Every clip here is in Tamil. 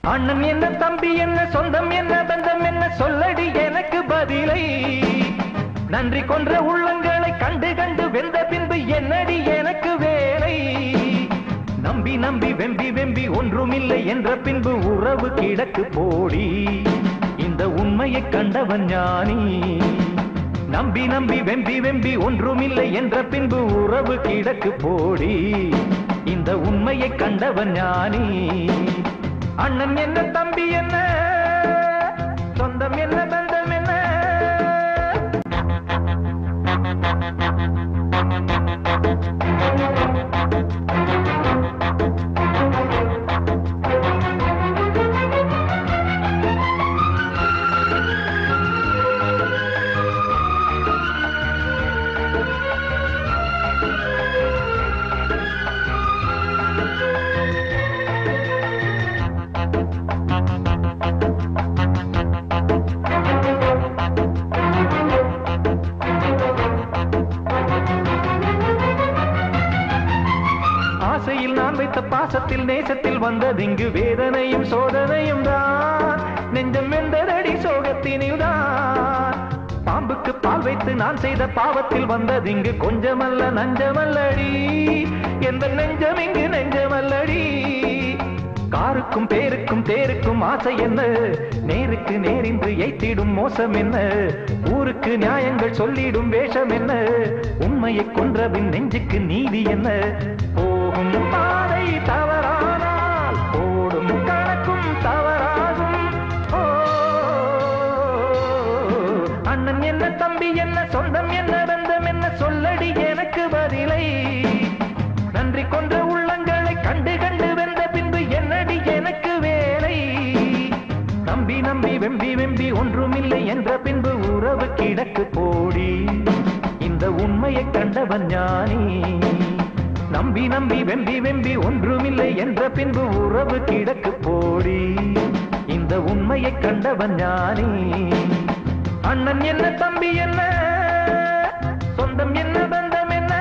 அண்ணன் என்ன தம்பி என்ன சொந்தம் என்ன பந்தம் என்ன சொல்லடி எனக்கு பதிலை நன்றி கொன்ற உள்ளங்களை கண்டு கண்டு வெந்த பின்பு என்னடி எனக்கு வேலை நம்பி நம்பி வெம்பி வெம்பி ஒன்றுமில்லை என்ற பின்பு உறவு கிடக்கு போடி இந்த உண்மையை கண்டவன் ஞானி நம்பி நம்பி வெம்பி வெம்பி ஒன்றுமில்லை என்ற பின்பு உறவு கிடக்கு போடி இந்த உண்மையை கண்டவன் ஞானி அண்ணன் என்ன தம்பி என்ன சொந்தம் என்ன பந்தம் என்ன நான் வைத்த பாசத்தில் நேசத்தில் வந்ததிங்கு வேதனையும் சோதனையும் தான் நெஞ்சம் வெந்ததடி சோகத்தினில் தான் பாம்புக்கு பால் வைத்து நான் செய்த பாவத்தில் வந்ததிங்கு கொஞ்சமல்ல நஞ்சமல்லடி எந்த நெஞ்சம் இங்கு நெஞ்சமல்லடி காருக்கும் பேருக்கும் தேருக்கும் ஆசை என்ன நேருக்கு நேரின்று எய்த்திடும் மோசம் என்ன ஊருக்கு நியாயங்கள் சொல்லிடும் வேஷம் என்ன உண்மையை கொன்றபின் நெஞ்சுக்கு நீதி என்ன போகும் பாதை தவறானால் ஓடும் கணக்கும் தவறாகும் அண்ணன் என்ன தம்பி என்ன சொந்தம் என்ன பந்தம் என்ன சொல்லடி எனக்கு பதிலை நன்றி கொன்ற உள்ளங்களை கண்டு கண்டு வெந்த பின்பு என்னடி எனக்கு வேலை நம்பி நம்பி வெம்பி வெம்பி ஒன்றுமில்லை என்ற பின்பு உறவு கிடக்கு போடி இந்த உண்மையை கண்டவன் ஞானி நம்பி நம்பி வெம்பி வெம்பி ஒன்றுமில்லை என்ற பின்பு உறவு கிடக்கு போடி இந்த உண்மையை கண்டவன் ஞானி அண்ணன் என்ன தம்பி என்ன சொந்தம் என்ன பந்தம் என்ன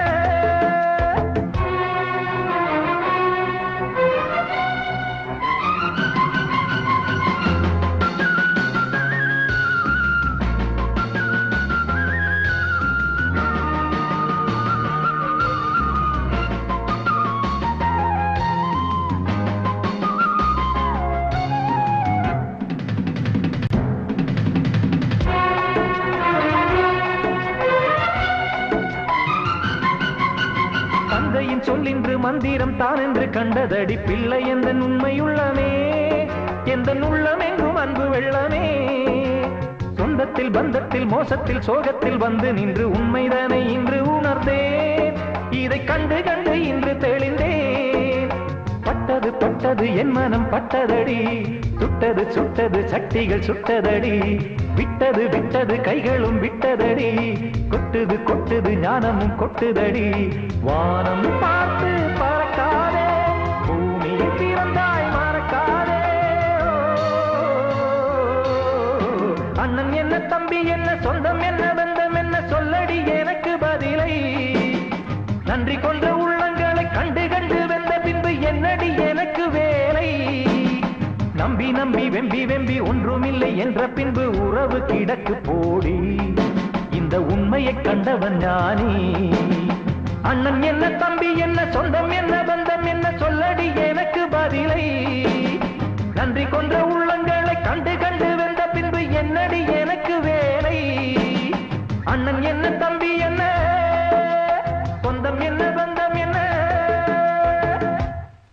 சொல்லின்று மந்திரம் தான் என்று கண்டதடி பிள்ளை எந்த உண்மையுள்ளமே எந்த உள்ளம் எங்கும் அன்பு வெள்ளமே சொந்தத்தில் பந்தத்தில் மோசத்தில் சோகத்தில் வந்து நின்று உண்மைதானே இன்று உணர்ந்தேன் இதை கண்டு கண்டு இன்று தெளிந்தேன் பட்டது பட்டது என் மனம் பட்டதடி சுட்டது சுட்டது சக்திகள் சுட்டதடி விட்டது விட்டது கைகளும் விட்டதடி கொட்டுது கொட்டுது ஞானமும் கொட்டுதடி வானம் பார்த்து பறக்காதே பூமியில் பிறந்தாய் மறக்காதே அண்ணன் என்ன தம்பி என்ன சொந்தம் என்ன பந்தம் என்ன சொல்லடி எனக்கு பதிலை நன்றி கொன்ற உள்ளங்களை கண்டு கண்டு வெந்த பின்பு என்னடி எனக்கு வேலை நம்பி நம்பி வெம்பி வெம்பி ஒன்றுமில்லை என்ற பின்பு உறவு கிடக்கு போடி இந்த உண்மையை கண்டவன் ஞானி அண்ணன் என்ன தம்பி என்ன சொந்தம் என்ன பந்தம் என்ன சொல்லடி எனக்கு பதிலை நன்றி கொன்ற உள்ளங்களை கண்டு கண்டு வெந்த பின்பு என்னடி எனக்கு வேலை அண்ணன் என்ன